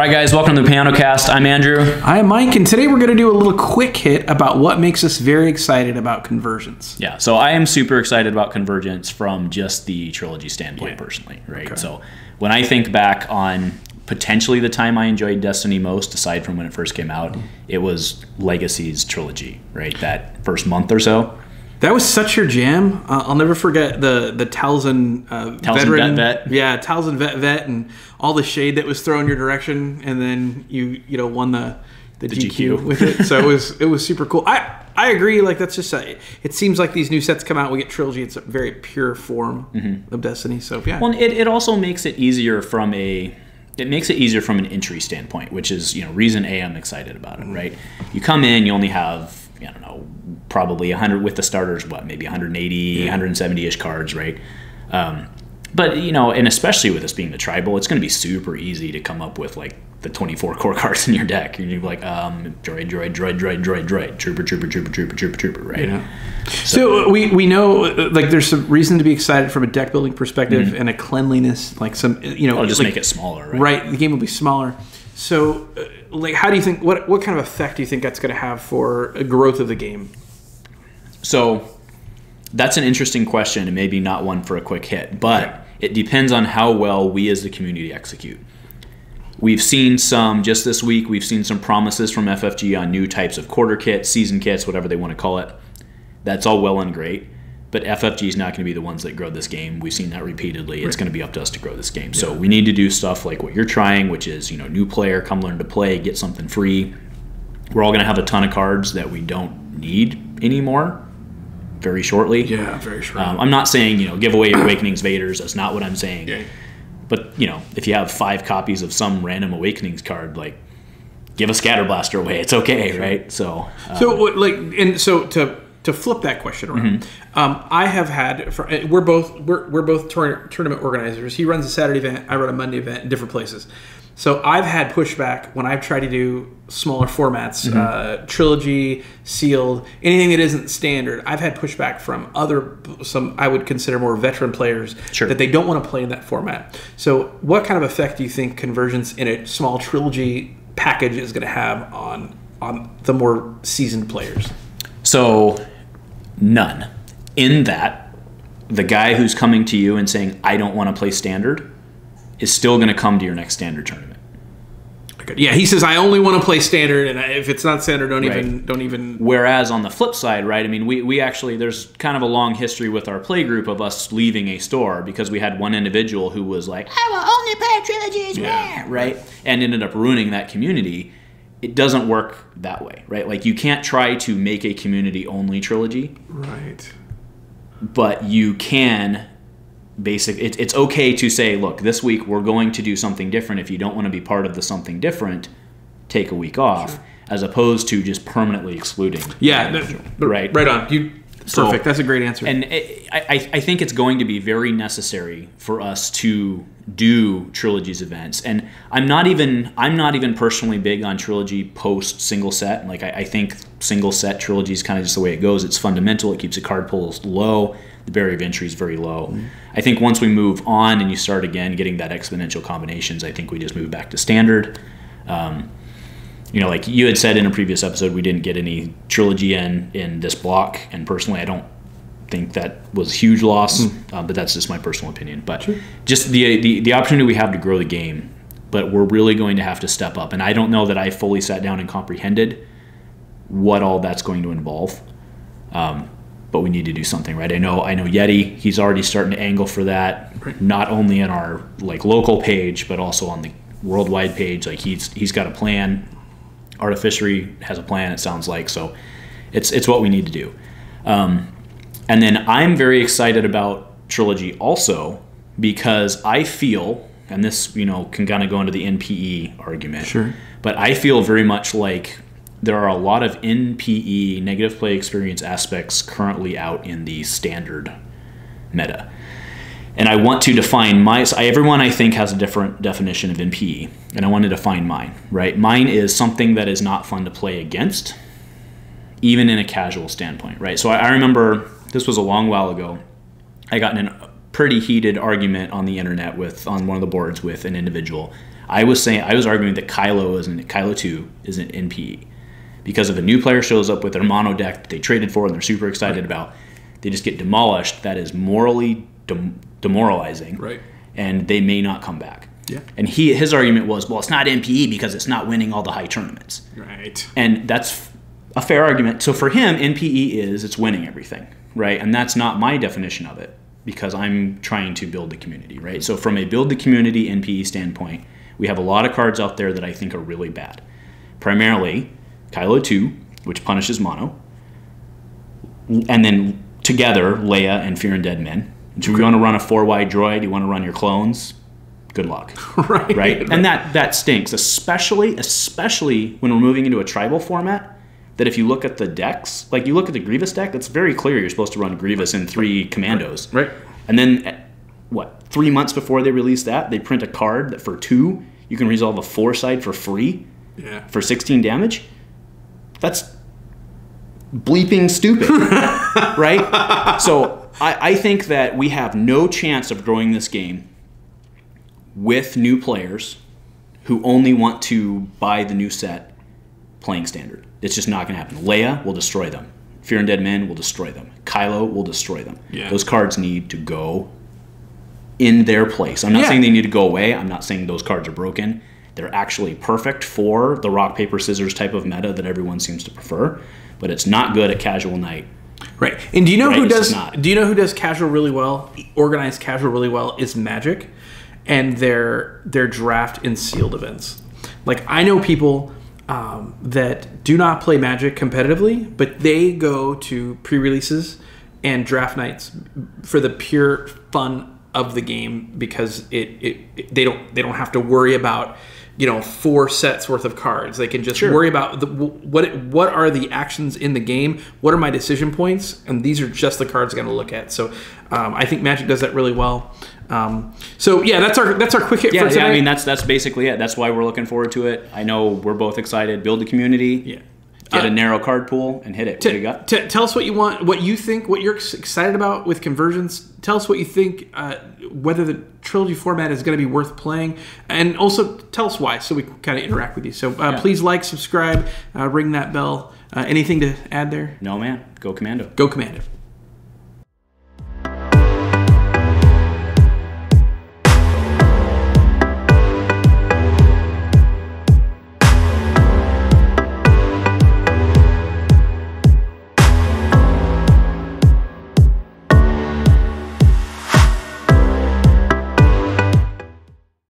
right, guys, welcome to the Piano Cast. I'm Andrew. I'm Mike, and today we're going to do a little quick hit about what makes us very excited about Convergence. Yeah, so I am super excited about Convergence from just the Trilogy standpoint, personally, right? Okay. So when I think back on potentially the time I enjoyed Destiny most, aside from when it first came out, it was Legacy's Trilogy, right? That first month or so. That was such your jam. I'll never forget the Talzin veteran. Vet. Yeah, Talzin vet, and all the shade that was thrown your direction, and then you won the GQ with it. So it was super cool. I agree. Like that's just it seems like these new sets come out, we get Trilogy. It's a very pure form of Destiny. So yeah. Well, it also makes it easier from an entry standpoint, which is reason A I'm excited about it. Right, you come in, you only have I don't know, probably 100 with the starters, maybe 180, 170-ish cards, right? But, and especially with this being the tribal, it's going to be super easy to come up with, like, the 24 core cards in your deck. You're going to be like, droid, trooper, right? Yeah. So we know, like, there's some reason to be excited from a deck building perspective and a cleanliness, like some, I'll just make it smaller, right? Right, the game will be smaller. So, like, how do you think? What kind of effect do you think that's going to have for a growth of the game? So, that's an interesting question, and maybe not one for a quick hit, but it depends on how well we as the community execute. We've seen just this week. We've seen some promises from FFG on new types of quarter kits, season kits, whatever they want to call it. That's all well and great. But FFG is not going to be the ones that grow this game. We've seen that repeatedly. Right. It's going to be up to us to grow this game. Yeah. So we need to do stuff like what you're trying, which is, new player, come learn to play, get something free. We're all going to have a ton of cards that we don't need anymore very shortly. Yeah, very shortly. I'm not saying, give away your Awakenings Vaders. That's not what I'm saying. Yeah. But, if you have 5 copies of some random Awakenings card, like, give a Scatter Blaster away. It's okay, right? So, to flip that question around, I have had. We're both tournament organizers. He runs a Saturday event. I run a Monday event in different places. So I've had pushback when I've tried to do smaller formats, Trilogy, Sealed, anything that isn't standard. I've had pushback from some I would consider more veteran players that they don't want to play in that format. So what kind of effect do you think Convergence in a small Trilogy package is going to have on the more seasoned players? So. None. In that, the guy who's coming to you and saying, I don't want to play standard, is still going to come to your next standard tournament. Yeah, he says, I only want to play standard, and if it's not standard, don't even... Whereas on the flip side, right, I mean, we actually, there's kind of a long history with our play group of us leaving a store because we had one individual who was like, I will only play Trilogies, right? And ended up ruining that community. It doesn't work that way, right? Like, you can't try to make a community-only Trilogy. Right. But you can it's okay to say, look, this week we're going to do something different. If you don't want to be part of the something different, take a week off, as opposed to just permanently excluding. Yeah, right on. Perfect. That's a great answer. And I think it's going to be very necessary for us to do Trilogy's events. And I'm not even personally big on Trilogy post single set. Like I think single set Trilogy is kind of just the way it goes. It's fundamental. It keeps the card pools low. The barrier of entry is very low. I think once we move on and you start again getting that exponential combinations, I think we just move back to standard. Like you had said in a previous episode, we didn't get any Trilogy in this block, and personally, I don't think that was a huge loss, but that's just my personal opinion. But just the opportunity we have to grow the game, but we're really going to have to step up, and I don't know that I fully sat down and comprehended what all that's going to involve. But we need to do something, right? I know Yeti, he's already starting to angle for that, not only in our local page, but also on the worldwide page. Like he's got a plan. Artificery has a plan, it sounds like. So it's what we need to do. And then I'm very excited about Trilogy also because I feel, and this can kind of go into the NPE argument, but I feel very much like there are a lot of NPE, negative play experience aspects, currently out in the standard meta. And I want to define everyone I think has a different definition of NPE, and I want to define mine, right? Mine is something that is not fun to play against, even in a casual standpoint, right? So I remember, this was a long while ago, I got in a pretty heated argument on the internet on one of the boards with an individual I was arguing that Kylo 2 isn't NPE. Because if a new player shows up with their mono deck that they traded for and they're super excited about, they just get demolished. That is morally demoralizing. Right. And they may not come back. Yeah. And his argument was, well, it's not NPE because it's not winning all the high tournaments. Right. And that's a fair argument. So for him, NPE it's winning everything, right? And that's not my definition of it because I'm trying to build the community, right? So from a build the community NPE standpoint, we have a lot of cards out there that I think are really bad. Primarily, Kylo 2, which punishes mono, and then together, Leia and Fear and Dead Men. Do you want to run a 4-wide droid? You want to run your clones? Good luck. Right? And that stinks, especially when we're moving into a tribal format, that if you look at the decks, like you look at the Grievous deck, it's very clear you're supposed to run Grievous and 3 Commandos. Right. And then, 3 months before they release that, they print a card that for 2, you can resolve a 4-side for free for 16 damage. That's bleeping stupid, right? So I think that we have no chance of growing this game with new players who only want to buy the new set playing standard. It's just not going to happen. Leia will destroy them. Fear and Dead Men will destroy them. Kylo will destroy them. Yeah. Those cards need to go in their place. I'm not saying they need to go away. I'm not saying those cards are broken. They're actually perfect for the rock, paper, scissors type of meta that everyone seems to prefer, but it's not good at casual night. Right. And do you know who does casual really well, organized casual really well, is Magic and their draft and sealed events. Like I know people that do not play Magic competitively, but they go to pre-releases and draft nights for the pure fun of the game because they don't have to worry about 4 sets worth of cards. They can just worry about what are the actions in the game, what are my decision points, and these are just the cards I'm going to look at. So I think Magic does that really well. So yeah, that's our quick hit for today. Yeah, I mean that's basically it. That's why we're looking forward to it. I know we're both excited. Build a community. Yeah. Get a narrow card pool and hit it. What do you got? Tell us what you want, what you think, what you're excited about with Convergence. Tell us what you think, whether the Trilogy format is going to be worth playing, and also tell us why, so we can kind of interact with you. So please like, subscribe, ring that bell. Anything to add there? No, man. Go Commando. Go Commando.